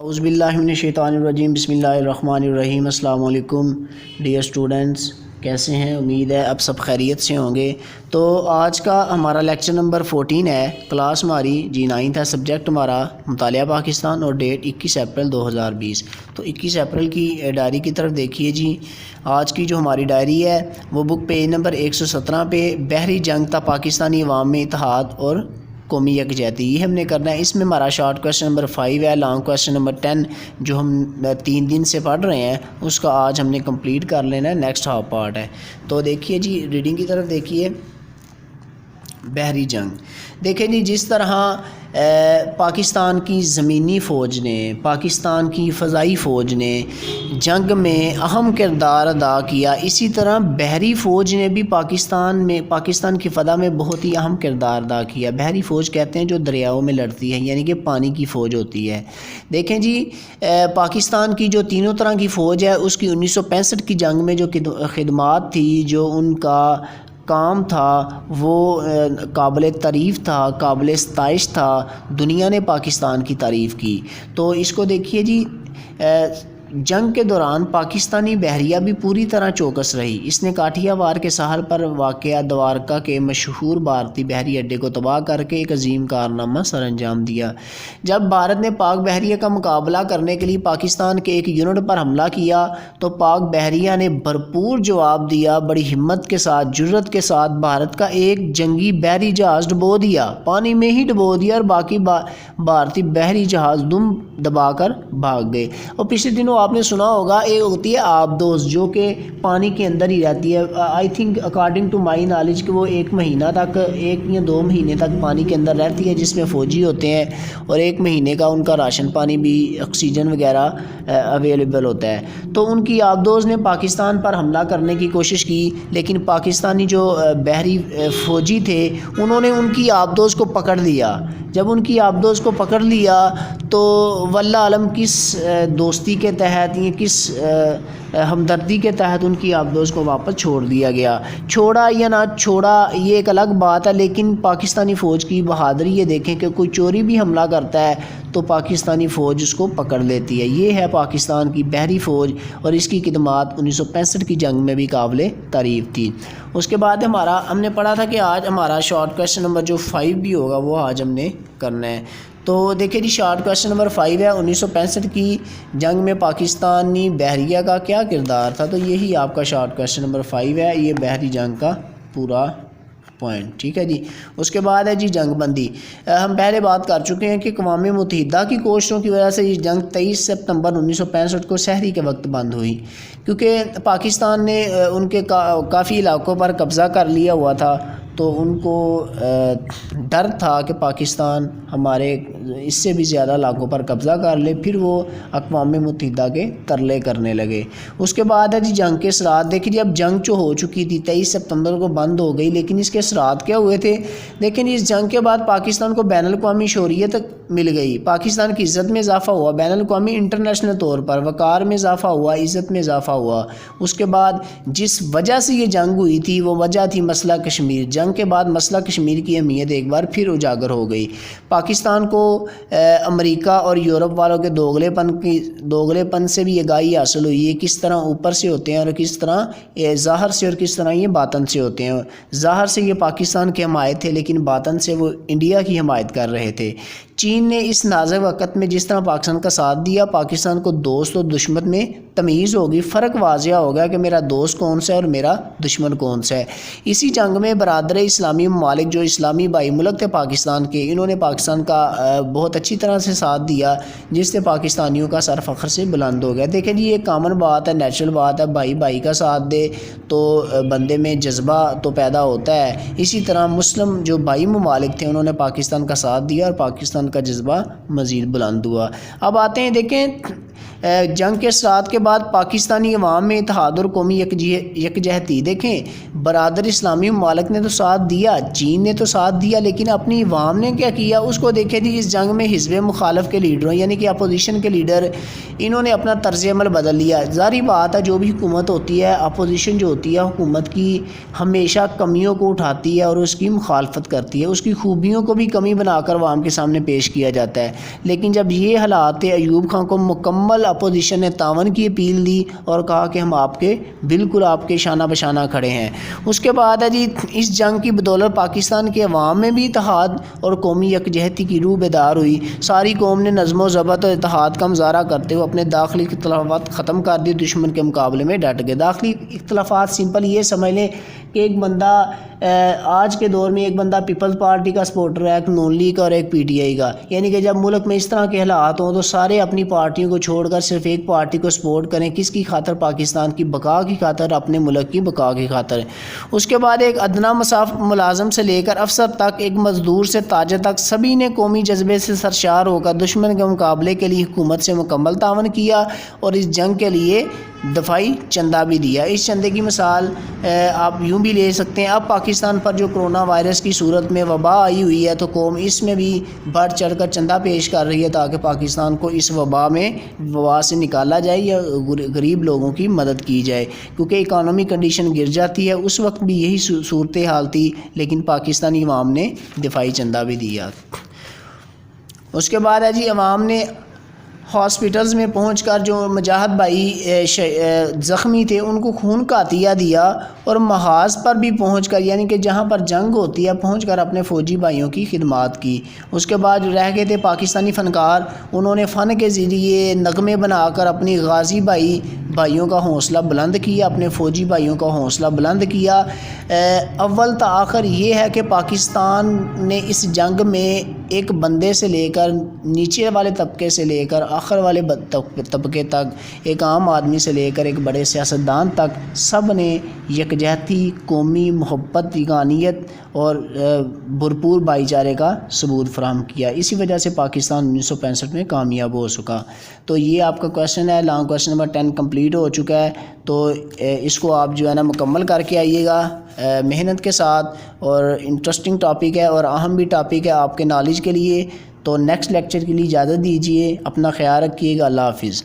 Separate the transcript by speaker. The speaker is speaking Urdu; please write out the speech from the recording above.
Speaker 1: اعوذ باللہ من الشیطان الرجیم، بسم اللہ الرحمن الرحیم۔ السلام علیکم ڈیئر اسٹوڈنٹس، کیسے ہیں؟ امید ہے اب سب خیریت سے ہوں گے۔ تو آج کا ہمارا لیکچر نمبر 14 ہے، کلاس ہماری G9 ہے، سبجیکٹ ہمارا مطالعہ پاکستان اور ڈیٹ 21 اپریل 2020۔ تو 21 اپریل کی ڈائری کی طرف دیکھیے جی۔ آج کی جو ہماری ڈائری ہے وہ بک پیج نمبر 117 پہ بحری جنگ تا پاکستانی عوام میں اتحاد اور قومی یکجہتی، یہ ہم نے کرنا ہے۔ اس میں ہمارا شارٹ کویسچن نمبر 5 ہے، لانگ کویسچن نمبر 10 جو ہم 3 دن سے پڑھ رہے ہیں اس کا آج ہم نے کمپلیٹ کر لینا ہے، نیکسٹ ہاف پارٹ ہے۔ تو دیکھیے جی، ریڈنگ کی طرف دیکھیے۔ بحری جنگ دیکھیں جی، جس طرح پاکستان کی زمینی فوج نے، پاکستان کی فضائی فوج نے جنگ میں اہم کردار ادا کیا، اسی طرح بحری فوج نے بھی پاکستان کی فضا میں بہت ہی اہم کردار ادا کیا۔ بحری فوج کہتے ہیں جو دریاؤں میں لڑتی ہے، یعنی کہ پانی کی فوج ہوتی ہے۔ دیکھیں جی، پاکستان کی جو تینوں طرح کی فوج ہے، اس کی 1965 کی جنگ میں جو خدمات تھی، جو ان کا کام تھا، وہ قابل تعریف تھا، قابل ستائش تھا، دنیا نے پاکستان کی تعریف کی۔ تو اس کو دیکھیے جی، جنگ کے دوران پاکستانی بحریہ بھی پوری طرح چوکس رہی۔ اس نے کاٹھیا وار کے ساحل پر واقع دوارکا کے مشہور بھارتی بحری اڈے کو تباہ کر کے ایک عظیم کارنامہ سر انجام دیا۔ جب بھارت نے پاک بحریہ کا مقابلہ کرنے کے لیے پاکستان کے ایک یونٹ پر حملہ کیا تو پاک بحریہ نے بھرپور جواب دیا، بڑی ہمت کے ساتھ، جرت کے ساتھ بھارت کا ایک جنگی بحری جہاز ڈبو دیا، پانی میں ہی ڈبو دیا، اور باقی بھارتی بحری جہاز دم دبا کر بھاگ گئے۔ اور پچھلے دنوں آپ نے سنا ہوگا، ایک ہوتی ہے آبدوز جو کہ پانی کے اندر ہی رہتی ہے۔ I think according to my knowledge کہ وہ 1 مہینہ تک، 1 یا 2 مہینے تک پانی کے اندر رہتی ہے، جس میں فوجی ہوتے ہیں، اور 1 مہینے کا ان کا راشن پانی بھی، آکسیجن وغیرہ اویلیبل ہوتا ہے۔ تو ان کی آبدوز نے پاکستان پر حملہ کرنے کی کوشش کی، لیکن پاکستانی جو بحری فوجی تھے انہوں نے ان کی آبدوز کو پکڑ لیا۔ جب ان کی آبدوز کو پکڑ لیا تو واللہ عالم کس دوستی کے تحت یا کس ہمدردی کے تحت ان کی آبدوز کو واپس چھوڑ دیا گیا۔ چھوڑا یا نہ چھوڑا یہ ایک الگ بات ہے، لیکن پاکستانی فوج کی بہادری یہ دیکھیں کہ کوئی چوری بھی حملہ کرتا ہے تو پاکستانی فوج اس کو پکڑ لیتی ہے۔ یہ ہے پاکستان کی بحری فوج، اور اس کی خدمات 1965 کی جنگ میں بھی قابل تعریف تھی۔ اس کے بعد ہم نے پڑھا تھا کہ آج ہمارا شارٹ کویسچن نمبر جو 5 بھی ہوگا وہ آج ہم نے کرنا ہے۔ تو دیکھیں جی، شارٹ کویسچن نمبر 5 ہے، 1965 کی جنگ میں پاکستانی بحریہ کا کیا کردار تھا؟ تو یہی آپ کا شارٹ کویسچن نمبر 5 ہے، یہ بحری جنگ کا پورا پوائنٹ، ٹھیک ہے جی۔ اس کے بعد ہے جی جنگ بندی۔ ہم پہلے بات کر چکے ہیں کہ اقوام متحدہ کی کوششوں کی وجہ سے یہ جنگ 23 سپتمبر 1965 کو سحری کے وقت بند ہوئی، کیونکہ پاکستان نے ان کے کافی علاقوں پر قبضہ کر لیا ہوا تھا، تو ان کو ڈر تھا کہ پاکستان ہمارے اس سے بھی زیادہ علاقوں پر قبضہ کر لے، پھر وہ اقوام متحدہ کے ترلے کرنے لگے۔ اس کے بعد ہے جی جنگ کے اثرات۔ دیکھیں جی، اب جنگ جو ہو چکی تھی 23 سپتمبر کو بند ہو گئی، لیکن اس کے اثرات کیا ہوئے تھے؟ دیکھیں جی، اس جنگ کے بعد پاکستان کو بین الاقوامی شہریت مل گئی، پاکستان کی عزت میں اضافہ ہوا، بین الاقوامی انٹرنیشنل طور پر وقار میں اضافہ ہوا، عزت میں اضافہ ہوا۔ اس کے بعد جس وجہ سے یہ جنگ ہوئی تھی وہ وجہ تھی مسئلہ کشمیر۔ جنگ کے بعد مسئلہ کشمیر کی اہمیت ایک بار پھر اجاگر ہو گئی۔ پاکستان کو امریکہ اور یورپ والوں کے دوغلے پن سے بھی آگاہی حاصل ہوئی ہے، کس طرح اوپر سے ہوتے ہیں اور کس طرح ظاہر سے اور کس طرح یہ باطن سے ہوتے ہیں۔ ظاہر سے یہ پاکستان کے حمایت تھے، لیکن باطن سے وہ انڈیا کی حمایت کر رہے تھے۔ چین نے اس نازک وقت میں جس طرح پاکستان کا ساتھ دیا، پاکستان کو دوست اور دشمن میں تمیز ہوگی، فرق واضح ہوگا کہ میرا دوست کون سا ہے اور میرا دشمن کون سا ہے۔ اسی جنگ میں برادر اسلامی ممالک جو اسلامی بھائی ملک تھے پاکستان کے، انہوں نے پاکستان کا بہت اچھی طرح سے ساتھ دیا، جس سے پاکستانیوں کا سر فخر سے بلند ہو گیا۔ دیکھیں جی، یہ کامن بات ہے، نیچرل بات ہے، بھائی بھائی کا ساتھ دے تو بندے میں جذبہ تو پیدا ہوتا ہے۔ اسی طرح مسلم جو بھائی ممالک تھے انہوں نے پاکستان کا ساتھ دیا اور پاکستان کا جذبہ مزید بلند ہوا۔ اب آتے ہیں، دیکھیں جنگ کے ساتھ کے بعد پاکستانی عوام میں اتحاد اور قومی یکجہتی، دیکھیں برادر اسلامی ممالک نے تو ساتھ دیا، چین نے تو ساتھ دیا، لیکن اپنی عوام نے کیا کیا اس کو دیکھیں جی۔ اس جنگ میں حزب مخالف کے لیڈروں یعنی کہ اپوزیشن کے لیڈر انہوں نے اپنا طرز عمل بدل لیا۔ ظاہری بات ہے جو بھی حکومت ہوتی ہے، اپوزیشن جو ہوتی ہے حکومت کی ہمیشہ کمیوں کو اٹھاتی ہے اور اس کی مخالفت کرتی ہے، اس کی خوبیوں کو بھی کمی بنا کر عوام کے سامنے پیش کیا جاتا ہے۔ لیکن جب یہ حالات تھے، ایوب خان کو مکمل اپوزیشن نے تعاون کی اپیل دی اور کہا کہ ہم بالکل آپ کے شانہ بشانہ کھڑے ہیں۔ اس کے بعد ہے جی اس جنگ کی بدولت پاکستان کے عوام میں بھی اتحاد اور قومی یکجہتی کی روح بیدار ہوئی۔ ساری قوم نے نظم و ضبط اور اتحاد کا مظاہرہ کرتے ہوئے اپنے داخلی اختلافات ختم کر دیے، دشمن کے مقابلے میں ڈٹ گئے۔ داخلی اختلافات سمپل یہ سمجھ لیں کہ ایک بندہ آج کے دور میں ایک بندہ پیپلز پارٹی کا سپورٹر ہے، ایک نون لیگ کا اور ایک پی ٹی آئی کا، یعنی کہ جب ملک میں اس طرح کے حالات ہوں تو سارے اپنی پارٹیوں کو چھوڑ کر صرف ایک پارٹی کو سپورٹ کریں۔ کس کی خاطر؟ پاکستان کی بقا کی خاطر، اپنے ملک کی بقا کی خاطر۔ اس کے بعد ایک ادنا ملازم سے لے کر افسر تک، ایک مزدور سے تاجر تک، سبھی نے قومی جذبے سے سرشار ہو کر دشمن کے مقابلے کے لیے حکومت سے مکمل تعاون کیا اور اس جنگ کے لیے دفاعی چندہ بھی دیا۔ اس چندے کی مثال آپ یوں بھی لے سکتے ہیں، اب پاکستان پر جو کرونا وائرس کی صورت میں وبا آئی ہوئی ہے تو قوم اس میں بھی بڑھ چڑھ کر چندہ پیش کر رہی ہے تاکہ پاکستان کو اس وبا سے نکالا جائے یا غریب لوگوں کی مدد کی جائے، کیونکہ اکانومی کنڈیشن گر جاتی ہے۔ اس وقت بھی یہی صورتحال تھی، لیکن پاکستانی عوام نے دفاعی چندہ بھی دیا۔ اس کے بعد ہے جی عوام نے ہاسپٹلز میں پہنچ کر جو مجاہد بھائی زخمی تھے ان کو خون کا عطیہ دیا، اور محاذ پر بھی پہنچ کر یعنی کہ جہاں پر جنگ ہوتی ہے پہنچ کر اپنے فوجی بھائیوں کی خدمات کی۔ اس کے بعد جو رہ گئے تھے پاکستانی فنکار، انہوں نے فن کے ذریعے نغمے بنا کر اپنی غازی بھائیوں کا حوصلہ بلند کیا، اپنے فوجی بھائیوں کا حوصلہ بلند کیا۔ اول تا آخر یہ ہے کہ پاکستان نے اس جنگ میں ایک بندے سے لے کر نیچے والے طبقے سے لے کر آخر والے طبقے تک، ایک عام آدمی سے لے کر ایک بڑے سیاستدان تک، سب نے یکجہتی، قومی محبت، یگانیت اور بھرپور بھائی چارے کا ثبوت فراہم کیا۔ اسی وجہ سے پاکستان 1965 میں کامیاب ہو سکا۔ تو یہ آپ کا کویشچن ہے، لانگ کویشچن نمبر 10 کمپلیٹ ہو چکا ہے، تو اس کو آپ جو ہے نا مکمل کر کے آئیے گا محنت کے ساتھ، اور انٹرسٹنگ ٹاپک ہے اور اہم بھی ٹاپک ہے آپ کے نالج کے لیے۔ تو نیکسٹ لیکچر کے لیے اجازت دیجیے، اپنا خیال رکھیے گا، اللہ حافظ۔